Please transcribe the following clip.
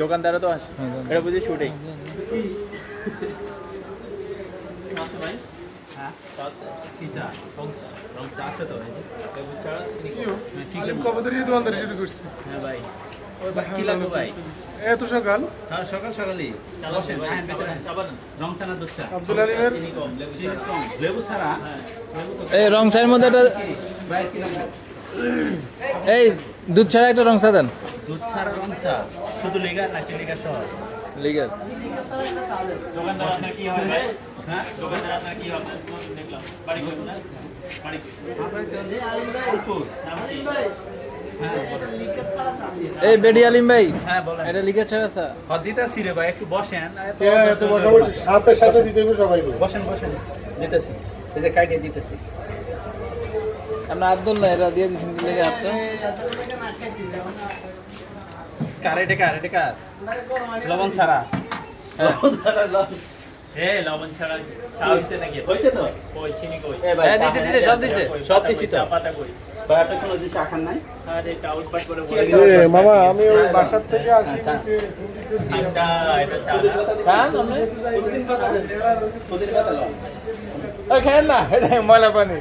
দোকানদারও তো আসে, এটা বুঝি শুটিং। এত সকাল? হ্যাঁ সকাল সকালই লেবু ছাড়া এই রং চায়ের মধ্যে একটা এই দুধ ছাড়া একটা রং চা দেন। দুধ ছাড়া রং চা শুধু লিগার নাকি লিগার সহ? লিগার। দোকানদার আপনার কি হয় ভাই? হ্যাঁ দোকানদার আপনার কি হয়? দেখলাম বাড়ি করুন না বাড়ি এই বেডি আলিম ভাই, হ্যাঁ বলেন। এটা লিগার ছাড়া চা দিতেছি রে ভাই, একটু বসেন। এত বসাবসি সাথে সাথে দিতে হবে সবাই। বসেন বসেন, দিতেছি, এই যে কাটিয়ে দিতেছি। আমরা আব্দুল না এটা দিয়ে দিছেন কি লাগে হাতটা? কার এটা কার? লবণ ছাড়া। লবণ ছাড়া চা হইছে নাকি? হইছে তো? কই চিনি কই? হ্যাঁ দিতে সব দিতে। সব দিছি চা চা। পাতা কই? ভাই আপনি কোন যে চা খান নাই? আরে এটা আউটবাট করে এ মামা আমি ওই বাসার থেকে আসি এটা চা খান আপনি? প্রতিদিন পাতা লবণ। খান না, এটা ময়লা পানি।